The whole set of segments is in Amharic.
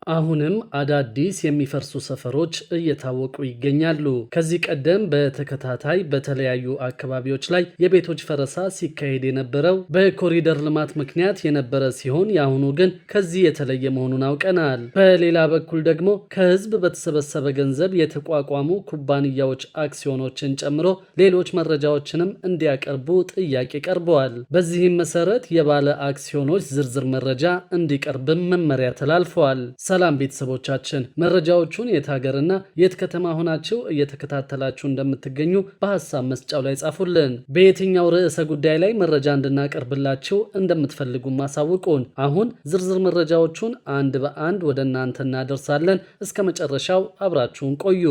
አሁንም አዳዲስ የሚፈርሱ ሰፈሮች እየታወቁ ይገኛሉ። ከዚህ ቀደም በተከታታይ በተለያዩ አካባቢዎች ላይ የቤቶች ፈረሳ ሲካሄድ የነበረው በኮሪደር ልማት ምክንያት የነበረ ሲሆን የአሁኑ ግን ከዚህ የተለየ መሆኑን አውቀናል። በሌላ በኩል ደግሞ ከህዝብ በተሰበሰበ ገንዘብ የተቋቋሙ ኩባንያዎች አክሲዮኖችን ጨምሮ ሌሎች መረጃዎችንም እንዲያቀርቡ ጥያቄ ቀርበዋል። በዚህም መሰረት የባለ አክሲዮኖች ዝርዝር መረጃ እንዲቀርብም መመሪያ ተላልፈዋል። ሰላም ቤተሰቦቻችን፣ መረጃዎቹን የት ሀገርና የት ከተማ ሆናችሁ እየተከታተላችሁ እንደምትገኙ በሐሳብ መስጫው ላይ ጻፉልን። በየትኛው ርዕሰ ጉዳይ ላይ መረጃ እንድናቀርብላችሁ እንደምትፈልጉ ማሳውቁን። አሁን ዝርዝር መረጃዎቹን አንድ በአንድ ወደ እናንተ እናደርሳለን። እስከ መጨረሻው አብራችሁን ቆዩ።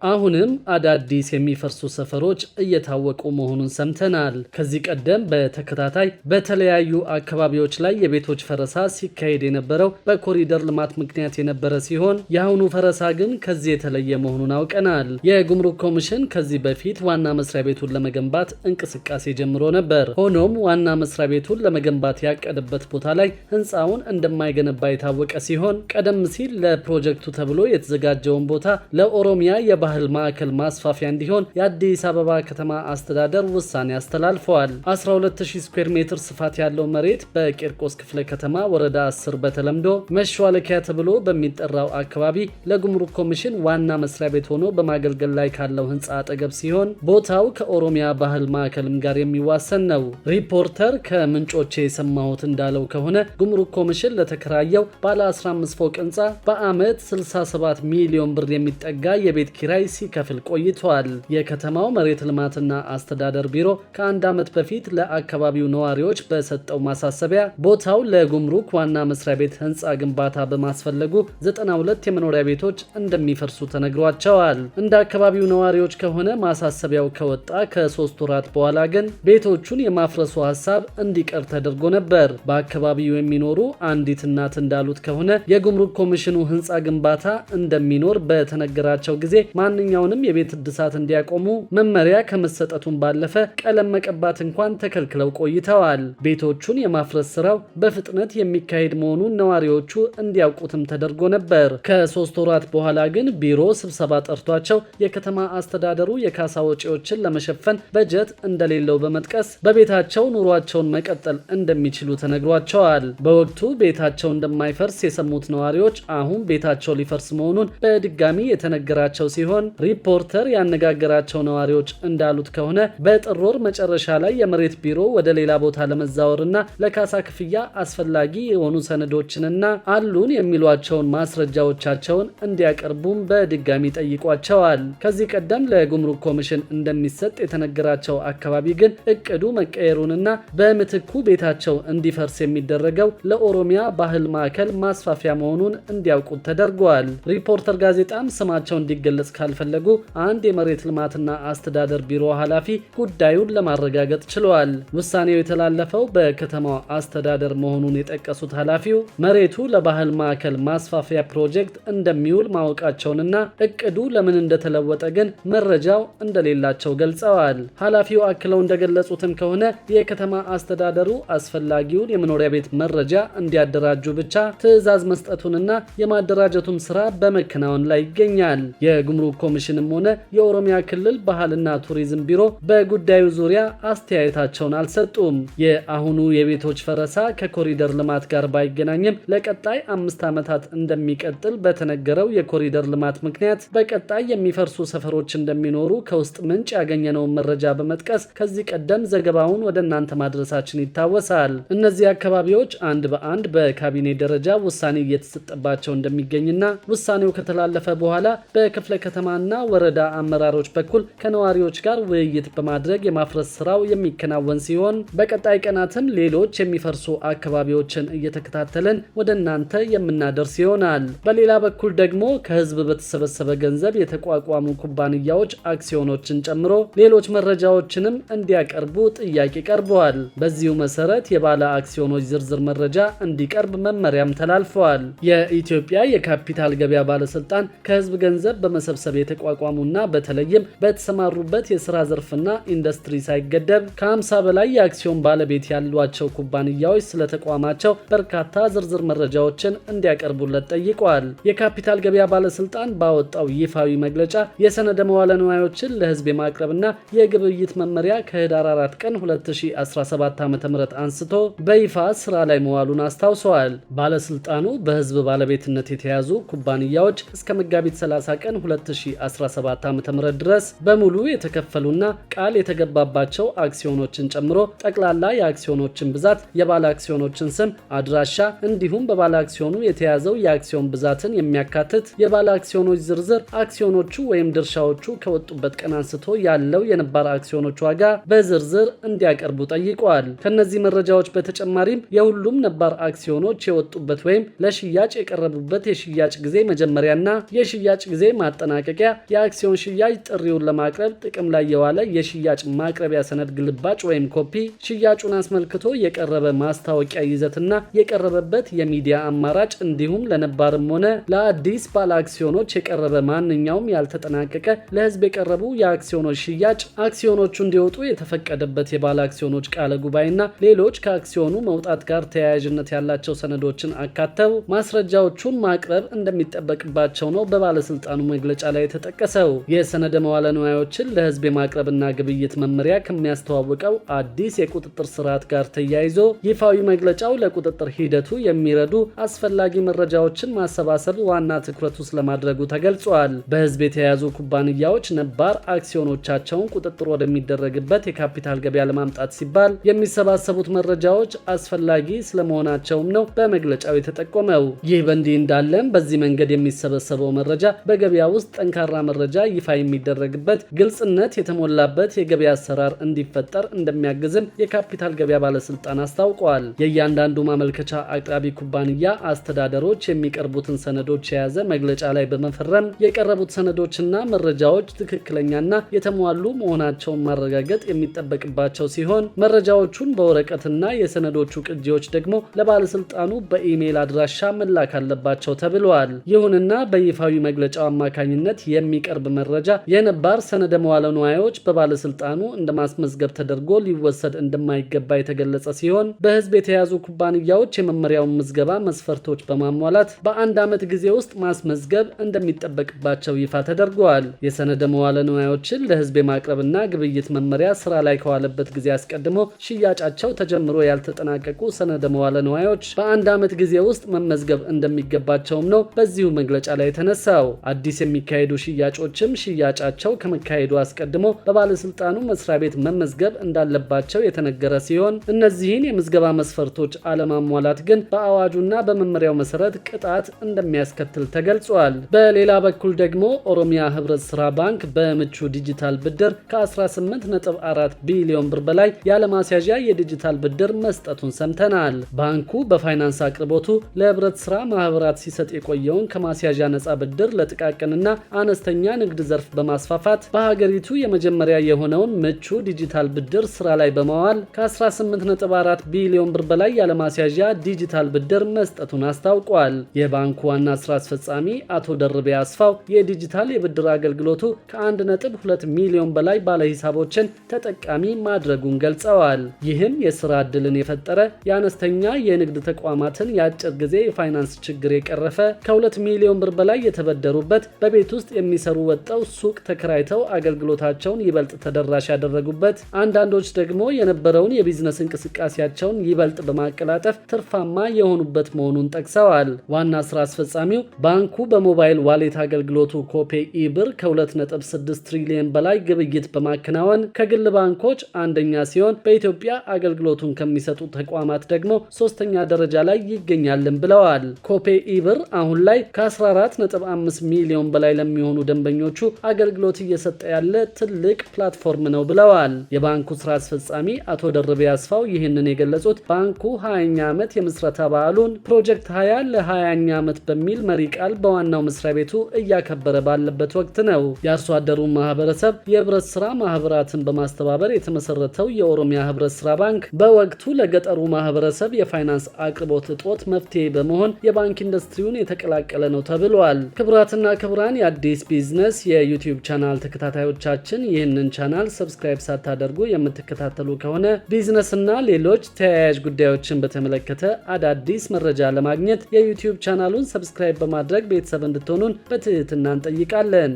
አሁንም አዳዲስ የሚፈርሱ ሰፈሮች እየታወቁ መሆኑን ሰምተናል። ከዚህ ቀደም በተከታታይ በተለያዩ አካባቢዎች ላይ የቤቶች ፈረሳ ሲካሄድ የነበረው በኮሪደር ልማት ምክንያት የነበረ ሲሆን የአሁኑ ፈረሳ ግን ከዚህ የተለየ መሆኑን አውቀናል። የጉምሩክ ኮሚሽን ከዚህ በፊት ዋና መስሪያ ቤቱን ለመገንባት እንቅስቃሴ ጀምሮ ነበር። ሆኖም ዋና መስሪያ ቤቱን ለመገንባት ያቀደበት ቦታ ላይ ህንፃውን እንደማይገነባ የታወቀ ሲሆን ቀደም ሲል ለፕሮጀክቱ ተብሎ የተዘጋጀውን ቦታ ለኦሮሚያ ባህል ማዕከል ማስፋፊያ እንዲሆን የአዲስ አበባ ከተማ አስተዳደር ውሳኔ አስተላልፈዋል። 12000 ስኩዌር ሜትር ስፋት ያለው መሬት በቂርቆስ ክፍለ ከተማ ወረዳ 10 በተለምዶ መሿለኪያ ተብሎ በሚጠራው አካባቢ ለጉምሩክ ኮሚሽን ዋና መስሪያ ቤት ሆኖ በማገልገል ላይ ካለው ህንፃ አጠገብ ሲሆን ቦታው ከኦሮሚያ ባህል ማዕከልም ጋር የሚዋሰን ነው። ሪፖርተር ከምንጮቼ የሰማሁት እንዳለው ከሆነ ጉምሩክ ኮሚሽን ለተከራየው ባለ 15 ፎቅ ህንፃ በአመት 67 ሚሊዮን ብር የሚጠጋ የቤት ኪራይ ሲከፍል ቆይቷል። የከተማው መሬት ልማትና አስተዳደር ቢሮ ከአንድ ዓመት በፊት ለአካባቢው ነዋሪዎች በሰጠው ማሳሰቢያ ቦታው ለጉምሩክ ዋና መስሪያ ቤት ህንፃ ግንባታ በማስፈለጉ 92 የመኖሪያ ቤቶች እንደሚፈርሱ ተነግሯቸዋል። እንደ አካባቢው ነዋሪዎች ከሆነ ማሳሰቢያው ከወጣ ከ3 ወራት በኋላ ግን ቤቶቹን የማፍረሱ ሐሳብ እንዲቀር ተደርጎ ነበር። በአካባቢው የሚኖሩ አንዲት እናት እንዳሉት ከሆነ የጉምሩክ ኮሚሽኑ ህንፃ ግንባታ እንደሚኖር በተነገራቸው ጊዜ ማንኛውንም የቤት እድሳት እንዲያቆሙ መመሪያ ከመሰጠቱን ባለፈ ቀለም መቀባት እንኳን ተከልክለው ቆይተዋል። ቤቶቹን የማፍረስ ስራው በፍጥነት የሚካሄድ መሆኑን ነዋሪዎቹ እንዲያውቁትም ተደርጎ ነበር። ከ3 ወራት በኋላ ግን ቢሮ ስብሰባ ጠርቷቸው የከተማ አስተዳደሩ የካሳ ወጪዎችን ለመሸፈን በጀት እንደሌለው በመጥቀስ በቤታቸው ኑሯቸውን መቀጠል እንደሚችሉ ተነግሯቸዋል። በወቅቱ ቤታቸው እንደማይፈርስ የሰሙት ነዋሪዎች አሁን ቤታቸው ሊፈርስ መሆኑን በድጋሚ የተነገራቸው ሲሆን ሪፖርተር ያነጋገራቸው ነዋሪዎች እንዳሉት ከሆነ በጥር ወር መጨረሻ ላይ የመሬት ቢሮ ወደ ሌላ ቦታ ለመዛወርና ለካሳ ክፍያ አስፈላጊ የሆኑ ሰነዶችንና አሉን የሚሏቸውን ማስረጃዎቻቸውን እንዲያቀርቡም በድጋሚ ጠይቋቸዋል። ከዚህ ቀደም ለጉምሩክ ኮሚሽን እንደሚሰጥ የተነገራቸው አካባቢ ግን እቅዱ መቀየሩንና በምትኩ ቤታቸው እንዲፈርስ የሚደረገው ለኦሮሚያ ባህል ማዕከል ማስፋፊያ መሆኑን እንዲያውቁት ተደርጓል። ሪፖርተር ጋዜጣም ስማቸው እንዲገለጽ ካልፈለጉ አንድ የመሬት ልማትና አስተዳደር ቢሮ ኃላፊ ጉዳዩን ለማረጋገጥ ችለዋል። ውሳኔው የተላለፈው በከተማው አስተዳደር መሆኑን የጠቀሱት ኃላፊው መሬቱ ለባህል ማዕከል ማስፋፊያ ፕሮጀክት እንደሚውል ማወቃቸውንና እቅዱ ለምን እንደተለወጠ ግን መረጃው እንደሌላቸው ገልጸዋል። ኃላፊው አክለው እንደገለጹትም ከሆነ የከተማ አስተዳደሩ አስፈላጊውን የመኖሪያ ቤት መረጃ እንዲያደራጁ ብቻ ትዕዛዝ መስጠቱንና የማደራጀቱን ስራ በመከናወን ላይ ይገኛል። የጉምሩክ ኮሚሽንም ሆነ የኦሮሚያ ክልል ባህልና ቱሪዝም ቢሮ በጉዳዩ ዙሪያ አስተያየታቸውን አልሰጡም። የአሁኑ የቤቶች ፈረሳ ከኮሪደር ልማት ጋር ባይገናኝም ለቀጣይ 5 ዓመታት እንደሚቀጥል በተነገረው የኮሪደር ልማት ምክንያት በቀጣይ የሚፈርሱ ሰፈሮች እንደሚኖሩ ከውስጥ ምንጭ ያገኘነውን መረጃ በመጥቀስ ከዚህ ቀደም ዘገባውን ወደ እናንተ ማድረሳችን ይታወሳል። እነዚህ አካባቢዎች አንድ በአንድ በካቢኔ ደረጃ ውሳኔ እየተሰጠባቸው እንደሚገኝና ውሳኔው ከተላለፈ በኋላ በክፍለ ከተማና ወረዳ አመራሮች በኩል ከነዋሪዎች ጋር ውይይት በማድረግ የማፍረስ ስራው የሚከናወን ሲሆን በቀጣይ ቀናትም ሌሎች የሚፈርሱ አካባቢዎችን እየተከታተለን ወደ እናንተ የምናደርስ ይሆናል። በሌላ በኩል ደግሞ ከህዝብ በተሰበሰበ ገንዘብ የተቋቋሙ ኩባንያዎች አክሲዮኖችን ጨምሮ ሌሎች መረጃዎችንም እንዲያቀርቡ ጥያቄ ቀርበዋል። በዚሁ መሰረት የባለ አክሲዮኖች ዝርዝር መረጃ እንዲቀርብ መመሪያም ተላልፈዋል። የኢትዮጵያ የካፒታል ገበያ ባለስልጣን ከህዝብ ገንዘብ በመሰብሰብ በማሰብ የተቋቋሙና በተለይም በተሰማሩበት የስራ ዘርፍና ኢንዱስትሪ ሳይገደብ ከ50 በላይ የአክሲዮን ባለቤት ያሏቸው ኩባንያዎች ስለተቋማቸው በርካታ ዝርዝር መረጃዎችን እንዲያቀርቡለት ጠይቋል። የካፒታል ገበያ ባለስልጣን ባወጣው ይፋዊ መግለጫ የሰነደ መዋለ ንዋዮችን ለህዝብ የማቅረብና የግብይት መመሪያ ከህዳር 4 ቀን 2017 ዓ.ም አንስቶ በይፋ ስራ ላይ መዋሉን አስታውሰዋል። ባለስልጣኑ በህዝብ ባለቤትነት የተያዙ ኩባንያዎች እስከ መጋቢት 30 ቀን 2017 ዓ.ም ድረስ በሙሉ የተከፈሉና ቃል የተገባባቸው አክሲዮኖችን ጨምሮ ጠቅላላ የአክሲዮኖችን ብዛት፣ የባለ አክሲዮኖችን ስም፣ አድራሻ እንዲሁም በባለ አክሲዮኑ የተያዘው የአክሲዮን ብዛትን የሚያካትት የባለ አክሲዮኖች ዝርዝር፣ አክሲዮኖቹ ወይም ድርሻዎቹ ከወጡበት ቀን አንስቶ ያለው የነባር አክሲዮኖች ዋጋ በዝርዝር እንዲያቀርቡ ጠይቀዋል። ከነዚህ መረጃዎች በተጨማሪም የሁሉም ነባር አክሲዮኖች የወጡበት ወይም ለሽያጭ የቀረቡበት የሽያጭ ጊዜ መጀመሪያና የሽያጭ ጊዜ ማጠናቀቂያ፣ የአክሲዮን ሽያጭ ጥሪውን ለማቅረብ ጥቅም ላይ የዋለ የሽያጭ ማቅረቢያ ሰነድ ግልባጭ ወይም ኮፒ፣ ሽያጩን አስመልክቶ የቀረበ ማስታወቂያ ይዘትና የቀረበበት የሚዲያ አማራጭ እንዲሁም ለነባርም ሆነ ለአዲስ ባለ አክሲዮኖች የቀረበ ማንኛውም ያልተጠናቀቀ ለህዝብ የቀረቡ የአክሲዮኖች ሽያጭ፣ አክሲዮኖቹ እንዲወጡ የተፈቀደበት የባለ አክሲዮኖች ቃለ ጉባኤና ሌሎች ከአክሲዮኑ መውጣት ጋር ተያያዥነት ያላቸው ሰነዶችን አካተው ማስረጃዎቹን ማቅረብ እንደሚጠበቅባቸው ነው በባለስልጣኑ መግለጫ ላይ የተጠቀሰው። የሰነደ መዋለ ንዋዮችን ለህዝብ የማቅረብና ግብይት መመሪያ ከሚያስተዋውቀው አዲስ የቁጥጥር ስርዓት ጋር ተያይዞ ይፋዊ መግለጫው ለቁጥጥር ሂደቱ የሚረዱ አስፈላጊ መረጃዎችን ማሰባሰብ ዋና ትኩረቱ ስለማድረጉ ተገልጿል። በህዝብ የተያዙ ኩባንያዎች ነባር አክሲዮኖቻቸውን ቁጥጥር ወደሚደረግበት የካፒታል ገበያ ለማምጣት ሲባል የሚሰባሰቡት መረጃዎች አስፈላጊ ስለመሆናቸውም ነው በመግለጫው የተጠቆመው። ይህ በእንዲህ እንዳለም በዚህ መንገድ የሚሰበሰበው መረጃ በገበያ ውስጥ ጠንካራ መረጃ ይፋ የሚደረግበት ግልጽነት የተሞላበት የገበያ አሰራር እንዲፈጠር እንደሚያግዝም የካፒታል ገበያ ባለስልጣን አስታውቋል። የእያንዳንዱ ማመልከቻ አቅራቢ ኩባንያ አስተዳደሮች የሚቀርቡትን ሰነዶች የያዘ መግለጫ ላይ በመፈረም የቀረቡት ሰነዶችና መረጃዎች ትክክለኛና የተሟሉ መሆናቸውን ማረጋገጥ የሚጠበቅባቸው ሲሆን መረጃዎቹን በወረቀትና የሰነዶቹ ቅጂዎች ደግሞ ለባለስልጣኑ በኢሜይል አድራሻ መላክ አለባቸው ተብሏል። ይሁንና በይፋዊ መግለጫው አማካኝነት የሚቀርብ መረጃ የነባር ሰነደ መዋለ ንዋዮች በባለስልጣኑ እንደማስመዝገብ ተደርጎ ሊወሰድ እንደማይገባ የተገለጸ ሲሆን በህዝብ የተያዙ ኩባንያዎች የመመሪያውን ምዝገባ መስፈርቶች በማሟላት በአንድ ዓመት ጊዜ ውስጥ ማስመዝገብ እንደሚጠበቅባቸው ይፋ ተደርጓል። የሰነደ መዋለ ንዋዮችን ለህዝብ የማቅረብና ግብይት መመሪያ ስራ ላይ ከዋለበት ጊዜ አስቀድሞ ሽያጫቸው ተጀምሮ ያልተጠናቀቁ ሰነደ መዋለ ንዋዮች በአንድ ዓመት ጊዜ ውስጥ መመዝገብ እንደሚገባቸውም ነው በዚሁ መግለጫ ላይ የተነሳው። አዲስ የሚካሄዱ ሽያጮችም ሽያጫቸው ከመካሄዱ አስቀድሞ በባለስልጣኑ መስሪያ ቤት መመዝገብ እንዳለባቸው የተነገረ ሲሆን እነዚህን የምዝገባ መስፈርቶች አለማሟላት ግን በአዋጁና በመመሪያው መሰረት ቅጣት እንደሚያስከትል ተገልጿል። በሌላ በኩል ደግሞ ኦሮሚያ ህብረት ስራ ባንክ በምቹ ዲጂታል ብድር ከ18.4 ቢሊዮን ብር በላይ ያለማስያዣ የዲጂታል ብድር መስጠቱን ሰምተናል። ባንኩ በፋይናንስ አቅርቦቱ ለህብረት ስራ ማህበራት ሲሰጥ የቆየውን ከማስያዣ ነጻ ብድር ለጥቃቅንና አነስተኛ ንግድ ዘርፍ በማስፋፋት በሀገሪቱ የመጀመሪያ የሆነውን ምቹ ዲጂታል ብድር ስራ ላይ በማዋል ከ18.4 ቢሊዮን ብር በላይ ያለማስያዣ ዲጂታል ብድር መስጠቱን አስታውቋል። የባንኩ ዋና ስራ አስፈጻሚ አቶ ደርቤ አስፋው የዲጂታል የብድር አገልግሎቱ ከ1.2 ሚሊዮን በላይ ባለሂሳቦችን ተጠቃሚ ማድረጉን ገልጸዋል። ይህም የስራ ዕድልን የፈጠረ የአነስተኛ የንግድ ተቋማትን የአጭር ጊዜ የፋይናንስ ችግር የቀረፈ ከ2 ሚሊዮን ብር በላይ የተበደሩበት በቤት ውስጥ የሚሰሩ ወጣው ሱቅ ተከራይተው አገልግሎታቸውን ይበልጥ ተደራሽ ያደረጉበት አንዳንዶች ደግሞ የነበረውን የቢዝነስ እንቅስቃሴያቸውን ይበልጥ በማቀላጠፍ ትርፋማ የሆኑበት መሆኑን ጠቅሰዋል። ዋና ስራ አስፈጻሚው ባንኩ በሞባይል ዋሌት አገልግሎቱ ኮፔ ኢብር ከ2.6 ትሪሊዮን በላይ ግብይት በማከናወን ከግል ባንኮች አንደኛ ሲሆን በኢትዮጵያ አገልግሎቱን ከሚሰጡ ተቋማት ደግሞ ሶስተኛ ደረጃ ላይ ይገኛልን ብለዋል። ኮፔ ኢብር አሁን ላይ ከ14.5 ሚሊዮን በላይ ለሚሆኑ ደንበኞቹ አገልግሎት እየሰጠ ያለ ትልቅ ፕላትፎርም ነው ብለዋል። የባንኩ ስራ አስፈጻሚ አቶ ደርቤ አስፋው ይህንን የገለጹት ባንኩ 20ኛ ዓመት የምስረታ በዓሉን ፕሮጀክት 20 ለ20ኛ ዓመት በሚል መሪ ቃል በዋናው መስሪያ ቤቱ እያከበረ ባለበት ወቅት ነው። የአርሶ አደሩ ማህበረሰብ የህብረት ስራ ማህበራትን በማስተባበር የተመሰረተው የኦሮሚያ ህብረት ስራ ባንክ በወቅቱ ለገጠሩ ማህበረሰብ የፋይናንስ አቅርቦት እጦት መፍትሄ በመሆን የባንክ ኢንዱስትሪውን የተቀላቀለ ነው ተብሏል። ክቡራትና ክቡራን አዳዲስ ቢዝነስ የዩቲዩብ ቻናል ተከታታዮቻችን ይህንን ቻናል ሰብስክራይብ ሳታደርጉ የምትከታተሉ ከሆነ ቢዝነስና ሌሎች ተያያዥ ጉዳዮችን በተመለከተ አዳዲስ መረጃ ለማግኘት የዩቲዩብ ቻናሉን ሰብስክራይብ በማድረግ ቤተሰብ እንድትሆኑን በትህትና እንጠይቃለን።